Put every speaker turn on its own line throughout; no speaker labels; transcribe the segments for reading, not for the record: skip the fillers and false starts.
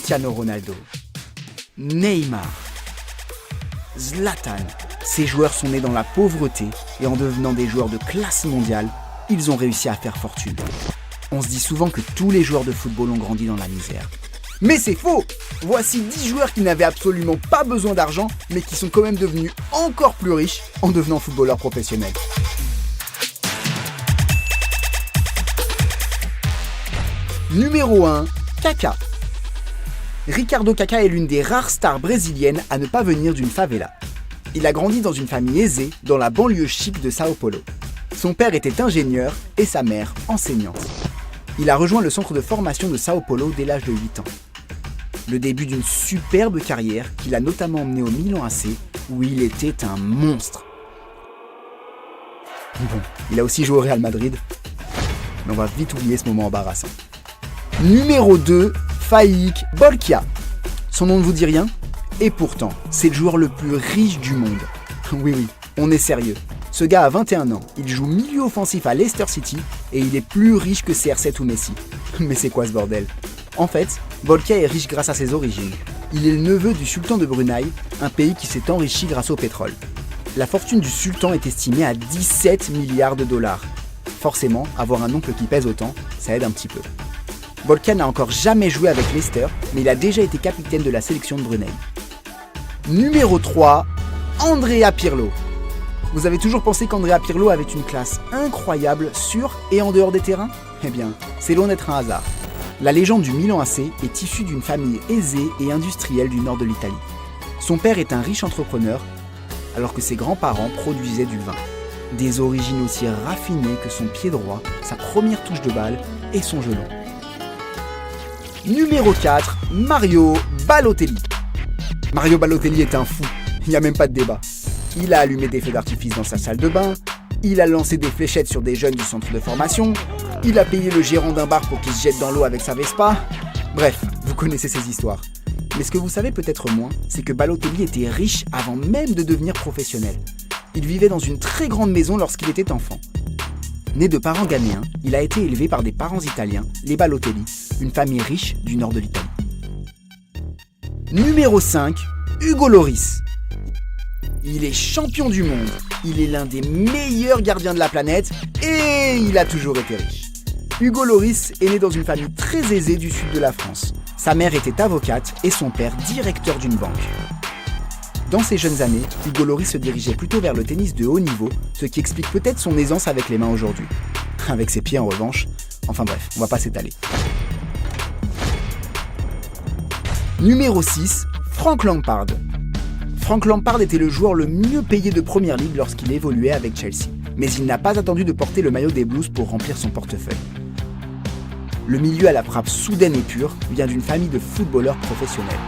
Cristiano Ronaldo, Neymar, Zlatan. Ces joueurs sont nés dans la pauvreté et en devenant des joueurs de classe mondiale, ils ont réussi à faire fortune. On se dit souvent que tous les joueurs de football ont grandi dans la misère. Mais c'est faux! Voici 10 joueurs qui n'avaient absolument pas besoin d'argent, mais qui sont quand même devenus encore plus riches en devenant footballeurs professionnels. Numéro 1, Kaká. Ricardo Kaká est l'une des rares stars brésiliennes à ne pas venir d'une favela. Il a grandi dans une famille aisée dans la banlieue chic de Sao Paulo. Son père était ingénieur et sa mère enseignante. Il a rejoint le centre de formation de Sao Paulo dès l'âge de 8 ans. Le début d'une superbe carrière qui l'a notamment emmené au Milan AC où il était un monstre. Bon, il a aussi joué au Real Madrid, mais on va vite oublier ce moment embarrassant. Numéro 2, Faik Bolkiah. Son nom ne vous dit rien? Et pourtant, c'est le joueur le plus riche du monde. Oui, on est sérieux. Ce gars a 21 ans, il joue milieu offensif à Leicester City et il est plus riche que CR7 ou Messi. Mais c'est quoi ce bordel? En fait, Bolkiah est riche grâce à ses origines. Il est le neveu du sultan de Brunei, un pays qui s'est enrichi grâce au pétrole. La fortune du sultan est estimée à 17 milliards de dollars. Forcément, avoir un oncle qui pèse autant, ça aide un petit peu. Bolkiah n'a encore jamais joué avec Leicester, mais il a déjà été capitaine de la sélection de Brunei. Numéro 3, Andrea Pirlo. Vous avez toujours pensé qu'Andrea Pirlo avait une classe incroyable sur et en dehors des terrains? Eh bien, c'est loin d'être un hasard. La légende du Milan AC est issue d'une famille aisée et industrielle du nord de l'Italie. Son père est un riche entrepreneur, alors que ses grands-parents produisaient du vin. Des origines aussi raffinées que son pied droit, sa première touche de balle et son gelon. Numéro 4, Mario Balotelli. Mario Balotelli est un fou, il n'y a même pas de débat. Il a allumé des feux d'artifice dans sa salle de bain, il a lancé des fléchettes sur des jeunes du centre de formation, il a payé le gérant d'un bar pour qu'il se jette dans l'eau avec sa Vespa. Bref, vous connaissez ces histoires. Mais ce que vous savez peut-être moins, c'est que Balotelli était riche avant même de devenir professionnel. Il vivait dans une très grande maison lorsqu'il était enfant. Né de parents ghanéens, il a été élevé par des parents italiens, les Balotelli, une famille riche du nord de l'Italie. Numéro 5, Hugo Lloris. Il est champion du monde, il est l'un des meilleurs gardiens de la planète et il a toujours été riche. Hugo Lloris est né dans une famille très aisée du sud de la France. Sa mère était avocate et son père directeur d'une banque. Dans ses jeunes années, Hugo Lloris se dirigeait plutôt vers le tennis de haut niveau, ce qui explique peut-être son aisance avec les mains aujourd'hui. Avec ses pieds en revanche, enfin bref, on va pas s'étaler. Numéro 6, Frank Lampard. Frank Lampard était le joueur le mieux payé de Premier League lorsqu'il évoluait avec Chelsea, mais il n'a pas attendu de porter le maillot des Blues pour remplir son portefeuille. Le milieu à la frappe soudaine et pure vient d'une famille de footballeurs professionnels.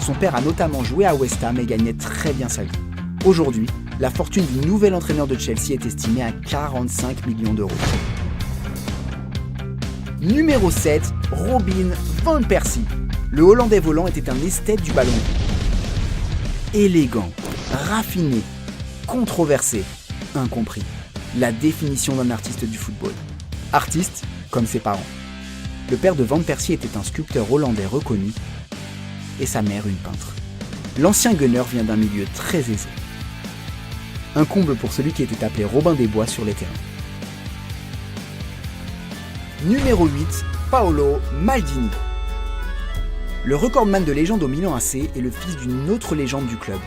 Son père a notamment joué à West Ham et gagnait très bien sa vie. Aujourd'hui, la fortune du nouvel entraîneur de Chelsea est estimée à 45 millions d'euros. Numéro 7, Robin van Persie. Le Hollandais volant était un esthète du ballon. Élégant, raffiné, controversé, incompris. La définition d'un artiste du football. Artiste comme ses parents. Le père de Van Persie était un sculpteur hollandais reconnu et sa mère une peintre. L'ancien gunner vient d'un milieu très aisé. Un comble pour celui qui était appelé Robin des Bois sur les terrains. Numéro 8, Paolo Maldini. Le recordman de légende au Milan AC est le fils d'une autre légende du club,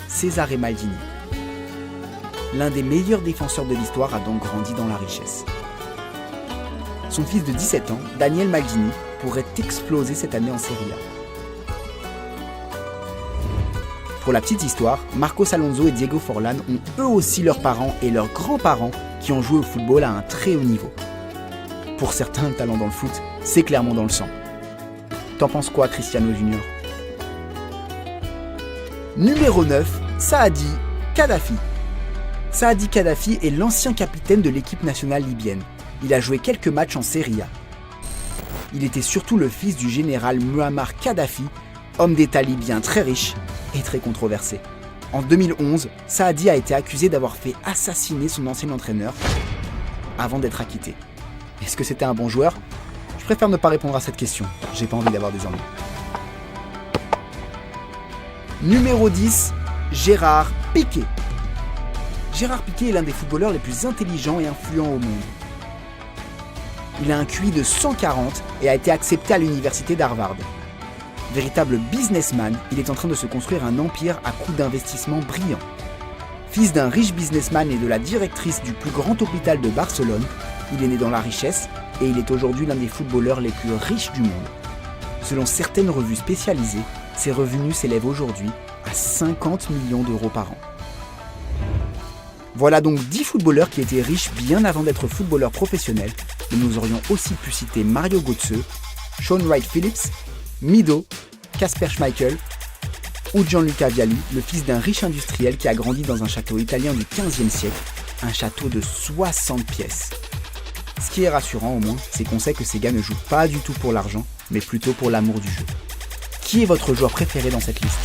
Cesare Maldini. L'un des meilleurs défenseurs de l'histoire a donc grandi dans la richesse. Son fils de 17 ans, Daniel Maldini, pourrait exploser cette année en Serie A. Pour la petite histoire, Marcos Alonso et Diego Forlán ont eux aussi leurs parents et leurs grands-parents qui ont joué au football à un très haut niveau. Pour certains, le talent dans le foot, c'est clairement dans le sang. T'en penses quoi, Cristiano Junior? Numéro 9, Saadi Kadhafi. Saadi Kadhafi est l'ancien capitaine de l'équipe nationale libyenne. Il a joué quelques matchs en Serie A. Il était surtout le fils du général Muammar Kadhafi, homme d'État libyen très riche et très controversé. En 2011, Saadi a été accusé d'avoir fait assassiner son ancien entraîneur avant d'être acquitté. Est-ce que c'était un bon joueur? Je préfère ne pas répondre à cette question. J'ai pas envie d'avoir des ennuis. Numéro 10, Gérard Piqué. Gérard Piqué est l'un des footballeurs les plus intelligents et influents au monde. Il a un QI de 140 et a été accepté à l'université d'Harvard. Véritable businessman, il est en train de se construire un empire à coups d'investissements brillants. Fils d'un riche businessman et de la directrice du plus grand hôpital de Barcelone, il est né dans la richesse et il est aujourd'hui l'un des footballeurs les plus riches du monde. Selon certaines revues spécialisées, ses revenus s'élèvent aujourd'hui à 50 millions d'euros par an. Voilà donc 10 footballeurs qui étaient riches bien avant d'être footballeurs professionnels, mais nous aurions aussi pu citer Mario Götze, Shaun Wright-Phillips, Mido, Kasper Schmeichel ou Gianluca Vialli, le fils d'un riche industriel qui a grandi dans un château italien du XVe siècle, un château de 60 pièces. Ce qui est rassurant au moins, c'est qu'on sait que ces gars ne jouent pas du tout pour l'argent, mais plutôt pour l'amour du jeu. Qui est votre joueur préféré dans cette liste ?